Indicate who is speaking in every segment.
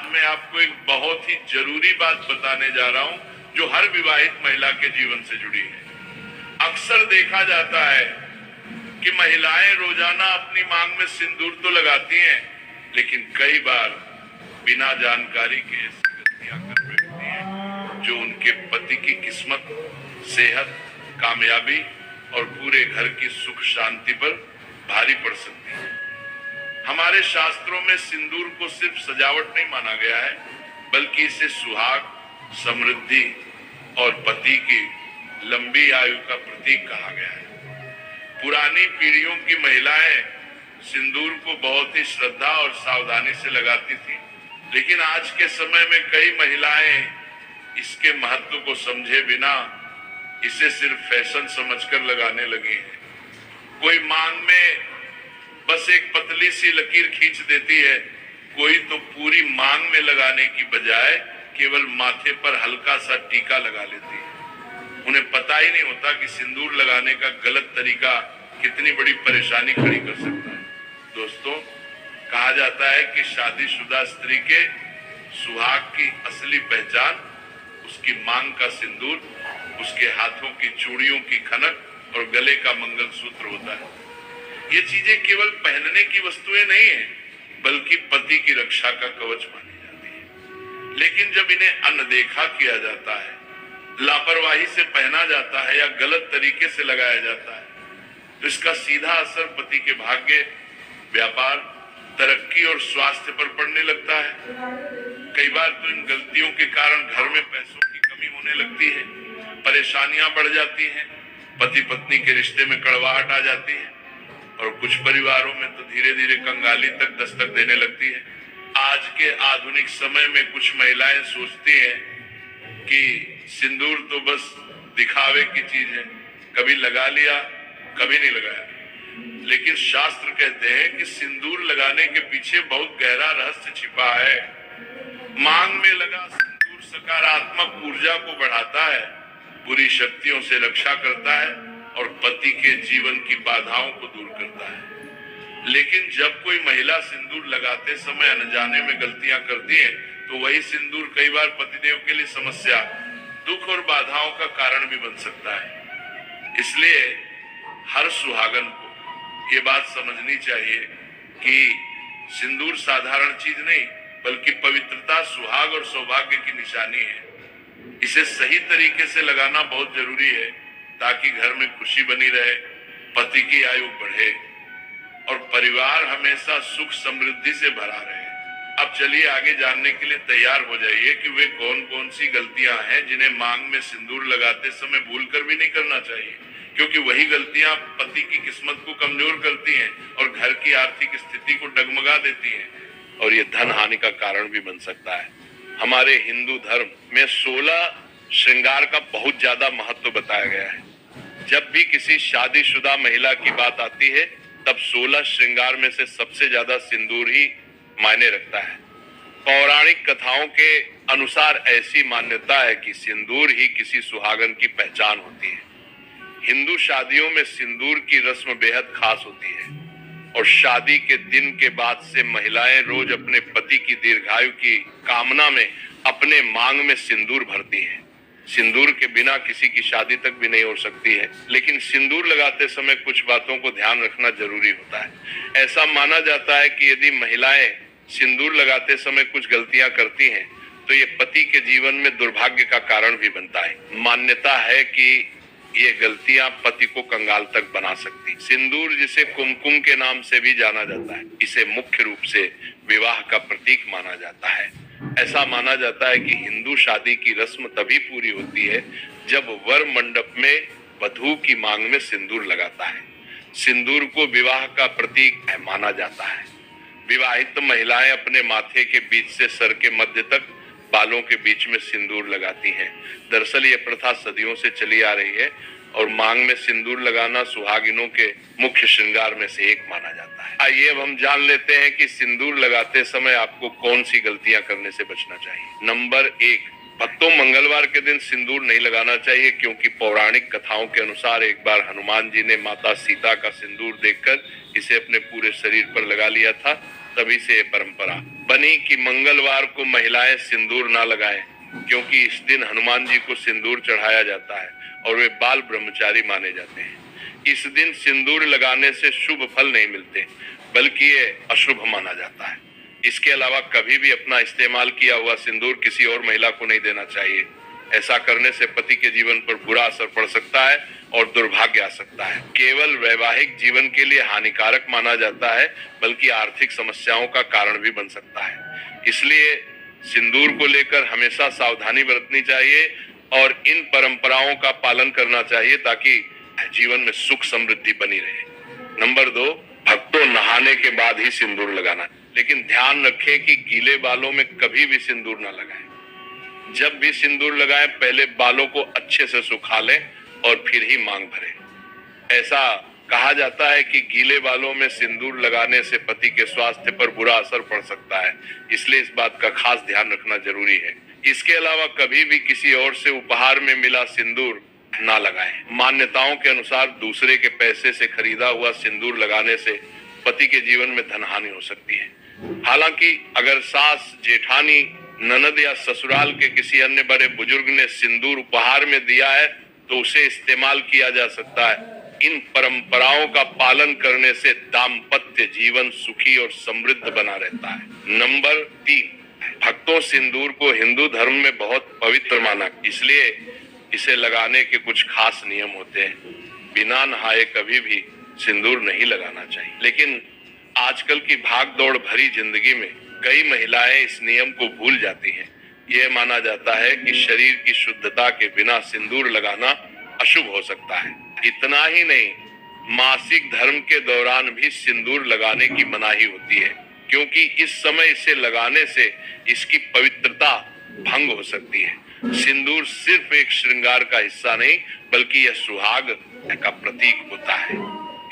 Speaker 1: आज मैं आपको एक बहुत ही जरूरी बात बताने जा रहा हूं जो हर विवाहित महिला के जीवन से जुड़ी है। अक्सर देखा जाता है कि महिलाएं रोजाना अपनी मांग में सिंदूर तो लगाती हैं, लेकिन कई बार बिना जानकारी के ऐसी गलतियां कर बैठती हैं जो उनके पति की किस्मत, सेहत, कामयाबी और पूरे घर की सुख शांति पर भारी पड़ सकती है। हमारे शास्त्रों में सिंदूर को सिर्फ सजावट नहीं माना गया है, बल्कि इसे सुहाग, समृद्धि और पति की लंबी आयु का प्रतीक कहा गया है। पुरानी पीढ़ियों की महिलाएं सिंदूर को बहुत ही श्रद्धा और सावधानी से लगाती थी, लेकिन आज के समय में कई महिलाएं इसके महत्व को समझे बिना इसे सिर्फ फैशन समझकर लगाने लगी हैं। कोई मांग में बस एक पतली सी लकीर खींच देती है, कोई तो पूरी मांग में लगाने की बजाय केवल माथे पर हल्का सा टीका लगा लेती है। उन्हें पता ही नहीं होता कि सिंदूर लगाने का गलत तरीका कितनी बड़ी परेशानी खड़ी कर सकता है। दोस्तों, कहा जाता है कि शादीशुदा स्त्री के सुहाग की असली पहचान उसकी मांग का सिंदूर, उसके हाथों की चूड़ियों की खनक और गले का मंगलसूत्र होता है। ये चीजें केवल पहनने की वस्तुएं नहीं है, बल्कि पति की रक्षा का कवच मानी जाती है। लेकिन जब इन्हें अनदेखा किया जाता है, लापरवाही से पहना जाता है या गलत तरीके से लगाया जाता है, तो इसका सीधा असर पति के भाग्य, व्यापार, तरक्की और स्वास्थ्य पर पड़ने लगता है। कई बार तो इन गलतियों के कारण घर में पैसों की कमी होने लगती है, परेशानियां बढ़ जाती हैं, पति पत्नी के रिश्ते में कड़वाहट आ जाती है और कुछ परिवारों में तो धीरे धीरे कंगाली तक दस्तक देने लगती है। आज के आधुनिक समय में कुछ महिलाएं सोचती हैं कि सिंदूर तो बस दिखावे की चीज है, कभी लगा लिया, कभी नहीं लगाया। लेकिन शास्त्र कहते हैं कि सिंदूर लगाने के पीछे बहुत गहरा रहस्य छिपा है। मांग में लगा सिंदूर सकारात्मक ऊर्जा को बढ़ाता है, बुरी शक्तियों से रक्षा करता है और पति के जीवन की बाधाओं को दूर करता है। लेकिन जब कोई महिला सिंदूर लगाते समय अनजाने में गलतियां करती है, तो वही सिंदूर कई बार पतिदेव के लिए समस्या, दुख और बाधाओं का कारण भी बन सकता है। इसलिए हर सुहागन को ये बात समझनी चाहिए कि सिंदूर साधारण चीज नहीं, बल्कि पवित्रता, सुहाग और सौभाग्य की निशानी है। इसे सही तरीके से लगाना बहुत जरूरी है ताकि घर में खुशी बनी रहे, पति की आयु बढ़े और परिवार हमेशा सुख समृद्धि से भरा रहे। अब चलिए आगे जानने के लिए तैयार हो जाइए कि वे कौन कौन सी गलतियां हैं जिन्हें मांग में सिंदूर लगाते समय भूलकर भी नहीं करना चाहिए, क्योंकि वही गलतियां पति की किस्मत को कमजोर करती हैं और घर की आर्थिक स्थिति को डगमगा देती हैं और ये धन हानि का कारण भी बन सकता है। हमारे हिंदू धर्म में 16 श्रृंगार का बहुत ज्यादा महत्व बताया गया है। जब भी किसी शादीशुदा महिला की बात आती है, तब 16 श्रृंगार में से सबसे ज्यादा सिंदूर ही मायने रखता है। पौराणिक कथाओं के अनुसार ऐसी मान्यता है कि सिंदूर ही किसी सुहागन की पहचान होती है। हिंदू शादियों में सिंदूर की रस्म बेहद खास होती है और शादी के दिन के बाद से महिलाएं रोज अपने पति की दीर्घायु की कामना में अपने मांग में सिंदूर भरती हैं। सिंदूर के बिना किसी की शादी तक भी नहीं हो सकती है, लेकिन सिंदूर लगाते समय कुछ बातों को ध्यान रखना जरूरी होता है। ऐसा माना जाता है कि यदि महिलाएं सिंदूर लगाते समय कुछ गलतियां करती हैं, तो ये पति के जीवन में दुर्भाग्य का कारण भी बनता है। मान्यता है कि ये गलतियां पति को कंगाल तक बना सकती। सिंदूर, जिसे कुमकुम के नाम से भी जाना जाता है, इसे मुख्य रूप से विवाह का प्रतीक माना जाता है। ऐसा माना जाता है कि हिंदू शादी की रस्म तभी पूरी होती है जब वर मंडप में वधू की मांग में सिंदूर लगाता है। सिंदूर को विवाह का प्रतीक माना जाता है। विवाहित महिलाएं अपने माथे के बीच से सर के मध्य तक बालों के बीच में सिंदूर लगाती हैं। दरअसल ये प्रथा सदियों से चली आ रही है और मांग में सिंदूर लगाना सुहागिनों के मुख्य श्रृंगार में से एक माना जाता है। आइए अब हम जान लेते हैं कि सिंदूर लगाते समय आपको कौन सी गलतियां करने से बचना चाहिए। नंबर 1, भक्तों, मंगलवार के दिन सिंदूर नहीं लगाना चाहिए, क्योंकि पौराणिक कथाओं के अनुसार एक बार हनुमान जी ने माता सीता का सिंदूर देखकर इसे अपने पूरे शरीर पर लगा लिया था तभी से ये परंपरा बनी कि मंगलवार को महिलाएं सिंदूर ना लगाएं, क्योंकि इस दिन हनुमान जी को सिंदूर चढ़ाया जाता है और वे बाल ब्रह्मचारी माने जाते हैं। इस दिन सिंदूर लगाने से शुभ फल नहीं मिलते, बल्कि ये अशुभ माना जाता है। इसके अलावा कभी भी अपना इस्तेमाल किया हुआ सिंदूर किसी और महिला को नहीं देना चाहिए। ऐसा करने से पति के जीवन पर बुरा असर पड़ सकता है और दुर्भाग्य आ सकता है। केवल वैवाहिक जीवन के लिए हानिकारक माना जाता है, बल्कि आर्थिक समस्याओं का कारण भी बन सकता है। इसलिए सिंदूर को लेकर हमेशा सावधानी बरतनी चाहिए और इन परंपराओं का पालन करना चाहिए ताकि जीवन में सुख समृद्धि बनी रहे। नंबर 2, भक्तों नहाने के बाद ही सिंदूर लगाना, लेकिन ध्यान रखें कि गीले बालों में कभी भी सिंदूर ना लगाएं। जब भी सिंदूर लगाएं, पहले बालों को अच्छे से सुखा लें और फिर ही मांग भरें। ऐसा कहा जाता है कि गीले बालों में सिंदूर लगाने से पति के स्वास्थ्य पर बुरा असर पड़ सकता है, इसलिए इस बात का खास ध्यान रखना जरूरी है। इसके अलावा कभी भी किसी और से उपहार में मिला सिंदूर ना लगाएं। मान्यताओं के अनुसार दूसरे के पैसे से खरीदा हुआ सिंदूर लगाने से पति के जीवन में धनहानि हो सकती है। हालांकि अगर सास, जेठानी, ननद या ससुराल के किसी अन्य बड़े बुजुर्ग ने सिंदूर उपहार में दिया है तो उसे इस्तेमाल किया जा सकता है। इन परंपराओं का पालन करने से दाम्पत्य जीवन सुखी और समृद्ध बना रहता है। नंबर 3, भक्तों सिंदूर को हिंदू धर्म में बहुत पवित्र माना, इसलिए इसे लगाने के कुछ खास नियम होते हैं। बिना नहाए कभी भी सिंदूर नहीं लगाना चाहिए, लेकिन आजकल की भागदौड़ भरी जिंदगी में कई महिलाएं इस नियम को भूल जाती हैं। यह माना जाता है कि शरीर की शुद्धता के बिना सिंदूर लगाना अशुभ हो सकता है। इतना ही नहीं, मासिक धर्म के दौरान भी सिंदूर लगाने की मनाही होती है, क्योंकि इस समय इसे लगाने से इसकी पवित्रता भंग हो सकती है। सिंदूर सिर्फ एक श्रृंगार का हिस्सा नहीं, बल्कि यह सुहाग का प्रतीक होता है।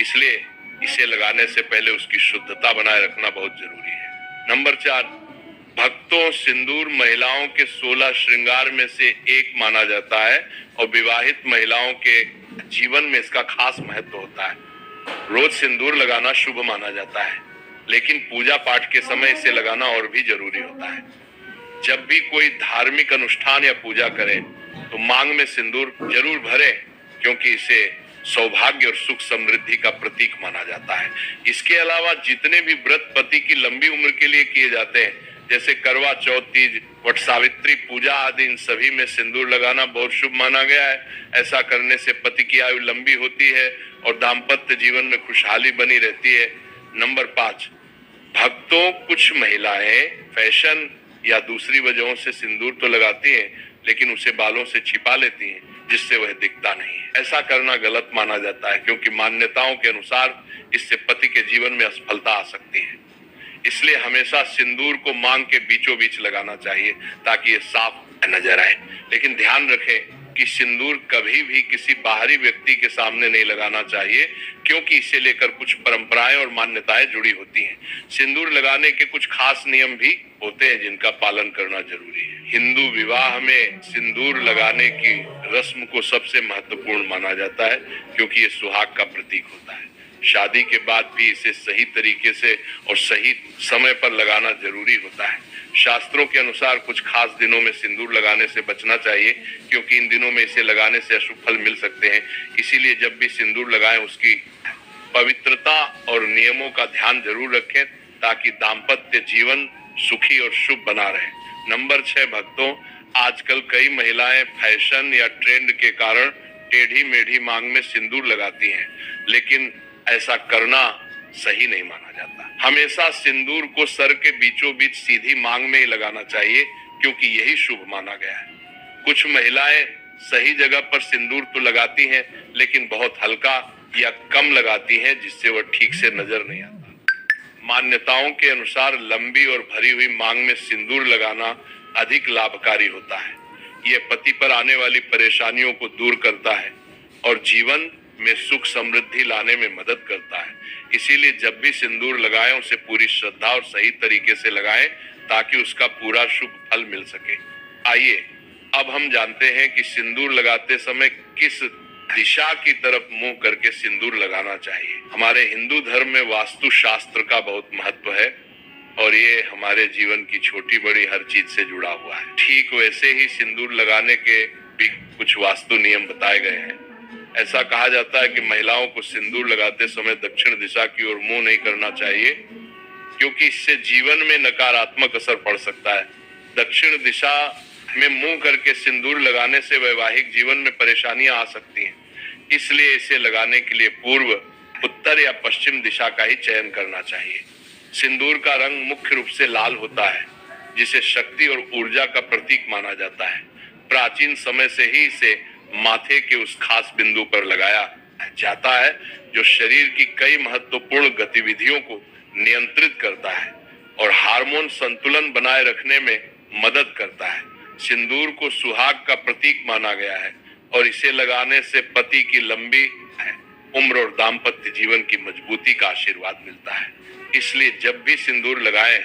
Speaker 1: इसलिए इसे लगाने से पहले उसकी शुद्धता बनाए रखना बहुत जरूरी है। नंबर 4, भक्तों सिंदूर महिलाओं के 16 श्रृंगार में से एक माना जाता है और विवाहित महिलाओं के जीवन में इसका खास महत्व होता है। रोज सिंदूर लगाना शुभ माना जाता है, लेकिन पूजा पाठ के समय इसे लगाना और भी जरूरी होता है। जब भी कोई धार्मिक अनुष्ठान या पूजा करें तो मांग में सिंदूर जरूर भरें, क्योंकि इसे सौभाग्य और सुख समृद्धि का प्रतीक माना जाता है। इसके अलावा जितने भी व्रत पति की लंबी उम्र के लिए किए जाते हैं, जैसे करवा चौथ, तीज, वट सावित्री पूजा आदि, इन सभी में सिंदूर लगाना बहुत शुभ माना गया है। ऐसा करने से पति की आयु लंबी होती है और दाम्पत्य जीवन में खुशहाली बनी रहती है। नंबर 5, भक्तों कुछ महिलाएं फैशन या दूसरी वजहों से सिंदूर तो लगाती हैं, लेकिन उसे बालों से छिपा लेती हैं, जिससे वह दिखता नहीं है। ऐसा करना गलत माना जाता है, क्योंकि मान्यताओं के अनुसार इससे पति के जीवन में असफलता आ सकती है। इसलिए हमेशा सिंदूर को मांग के बीचों बीच लगाना चाहिए ताकि ये साफ नजर आए। लेकिन ध्यान रखें कि सिंदूर कभी भी किसी बाहरी व्यक्ति के सामने नहीं लगाना चाहिए, क्योंकि इसे लेकर कुछ परंपराएं और मान्यताएं जुड़ी होती हैं। सिंदूर लगाने के कुछ खास नियम भी होते हैं जिनका पालन करना जरूरी है। हिंदू विवाह में सिंदूर लगाने की रस्म को सबसे महत्वपूर्ण माना जाता है, क्योंकि ये सुहाग का प्रतीक होता है। शादी के बाद भी इसे सही तरीके से और सही समय पर लगाना जरूरी होता है। शास्त्रों के अनुसार कुछ खास दिनों में सिंदूर लगाने से बचना चाहिए, क्योंकि इन दिनों में इसे लगाने से अशुभ फल मिल सकते हैं। इसीलिए जब भी सिंदूर लगाएं, उसकी पवित्रता और नियमों का ध्यान जरूर रखें, ताकि दाम्पत्य जीवन सुखी और शुभ बना रहे। नंबर 6, भक्तों आजकल कई महिलाएं फैशन या ट्रेंड के कारण टेढ़ी मेढ़ी मांग में सिंदूर लगाती हैं, लेकिन ऐसा करना सही नहीं माना जाता। हमेशा सिंदूर को सर के बीचों बीच सीधी मांग में ही लगाना चाहिए, क्योंकि यही शुभ माना गया है। कुछ महिलाएं सही जगह पर सिंदूर तो लगाती हैं, लेकिन बहुत हल्का या कम लगाती हैं, जिससे वह ठीक से नजर नहीं आता। मान्यताओं के अनुसार लंबी और भरी हुई मांग में सिंदूर लगाना अधिक लाभकारी होता है। यह पति पर आने वाली परेशानियों को दूर करता है और जीवन में सुख समृद्धि लाने में मदद करता है। इसीलिए जब भी सिंदूर लगाएं, उसे पूरी श्रद्धा और सही तरीके से लगाएं, ताकि उसका पूरा शुभ फल मिल सके। आइए अब हम जानते हैं कि सिंदूर लगाते समय किस दिशा की तरफ मुंह करके सिंदूर लगाना चाहिए। हमारे हिंदू धर्म में वास्तु शास्त्र का बहुत महत्व है। और ये हमारे जीवन की छोटी बड़ी हर चीज से जुड़ा हुआ है। ठीक वैसे ही सिंदूर लगाने के भी कुछ वास्तु नियम बताए गए हैं। ऐसा कहा जाता है कि महिलाओं को सिंदूर लगाते समय दक्षिण दिशा की ओर मुंह नहीं करना चाहिए, क्योंकि इससे जीवन में नकारात्मक असर पड़ सकता है। दक्षिण दिशा में मुंह करके सिंदूर लगाने से वैवाहिक जीवन में परेशानियां आ सकती हैं। इसलिए इसे लगाने के लिए पूर्व, उत्तर या पश्चिम दिशा का ही चयन करना चाहिए। सिंदूर का रंग मुख्य रूप से लाल होता है, जिसे शक्ति और ऊर्जा का प्रतीक माना जाता है। प्राचीन समय से ही इसे माथे के उस खास बिंदु पर लगाया जाता है जो शरीर की कई महत्वपूर्ण गतिविधियों को नियंत्रित करता है और हार्मोन संतुलन बनाए रखने में मदद करता है। सिंदूर को सुहाग का प्रतीक माना गया है और इसे लगाने से पति की लंबी उम्र और दाम्पत्य जीवन की मजबूती का आशीर्वाद मिलता है। इसलिए जब भी सिंदूर लगाएं,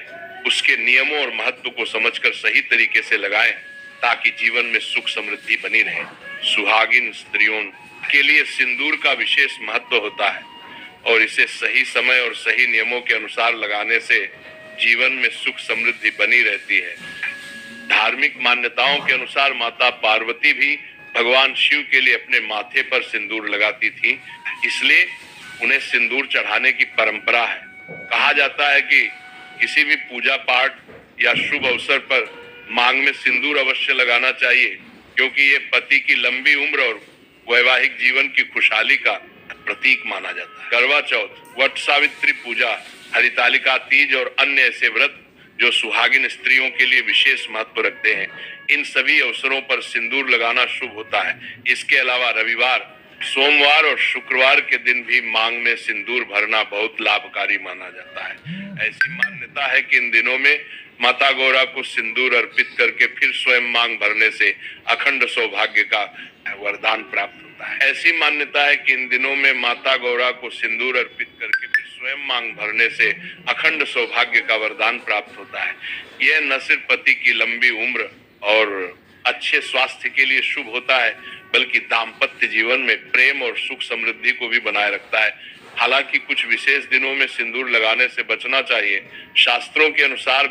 Speaker 1: उसके नियमों और महत्व को समझकर सही तरीके से लगाएं, ताकि जीवन में सुख समृद्धि बनी रहे। सुहागिन स्त्रियों के लिए सिंदूर का विशेष महत्व होता है और इसे सही समय और सही नियमों के अनुसार लगाने से जीवन में सुख समृद्धि बनी रहती है। धार्मिक मान्यताओं के अनुसार माता पार्वती भी भगवान शिव के लिए अपने माथे पर सिंदूर लगाती थी, इसलिए उन्हें सिंदूर चढ़ाने की परंपरा है। कहा जाता है कि किसी भी पूजा पाठ या शुभ अवसर पर मांग में सिंदूर अवश्य लगाना चाहिए, क्योंकि ये पति की लंबी उम्र और वैवाहिक जीवन की खुशहाली का प्रतीक माना जाता है। करवा चौथ, वट सावित्री पूजा, हरितालिका तीज और अन्य ऐसे व्रत जो सुहागिन स्त्रियों के लिए विशेष महत्व रखते हैं, इन सभी अवसरों पर सिंदूर लगाना शुभ होता है। इसके अलावा रविवार, सोमवार और शुक्रवार के दिन भी मांग में सिंदूर भरना बहुत लाभकारी माना जाता है। ऐसी मान्यता है कि इन दिनों में माता गौरा को सिंदूर अर्पित करके फिर स्वयं मांग भरने से अखंड सौभाग्य का वरदान प्राप्त होता है। ऐसी मान्यता है कि इन दिनों में माता गौरा को सिंदूर अर्पित करके फिर स्वयं मांग भरने से अखंड सौभाग्य का वरदान प्राप्त होता है। यह न सिर्फ पति की लंबी उम्र और अच्छे स्वास्थ्य के लिए शुभ होता है, बल्कि दाम्पत्य जीवन में प्रेम और सुख समृद्धि को भी बनाए रखता है। हालांकि कुछ विशेष दिनों में सिंदूर लगाने से बचना चाहिए। शास्त्रों के अनुसार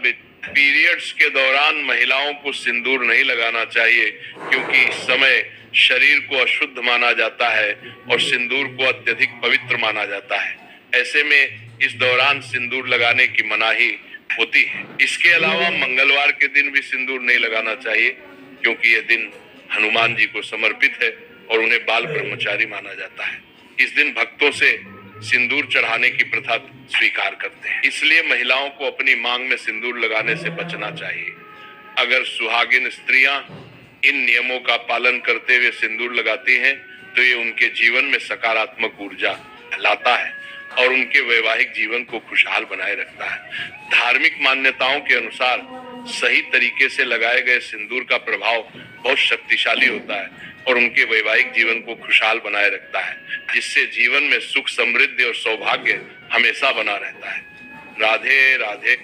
Speaker 1: पीरियड्स के दौरान महिलाओं को सिंदूर नहीं लगाना चाहिए, क्योंकि इस समय शरीर को अशुद्ध माना जाता है और सिंदूर को अत्यधिक पवित्र माना जाता है। ऐसे में इस दौरान सिंदूर लगाने की मनाही होती है। इसके अलावा मंगलवार के दिन भी सिंदूर नहीं लगाना चाहिए, क्योंकि यह दिन हनुमान जी को समर्पित है और उन्हें बाल ब्रह्मचारी माना जाता है। इस दिन भक्तों से सिंदूर चढ़ाने की प्रथा स्वीकार करते हैं, इसलिए महिलाओं को अपनी मांग में सिंदूर लगाने से बचना चाहिए। अगर सुहागिन स्त्रियां इन नियमों का पालन करते हुए सिंदूर लगाती हैं, तो ये उनके जीवन में सकारात्मक ऊर्जा लाता है और उनके वैवाहिक जीवन को खुशहाल बनाए रखता है। धार्मिक मान्यताओं के अनुसार सही तरीके से लगाए गए सिंदूर का प्रभाव बहुत शक्तिशाली होता है और उनके वैवाहिक जीवन को खुशहाल बनाए रखता है, जिससे जीवन में सुख समृद्धि और सौभाग्य हमेशा बना रहता है। राधे राधे।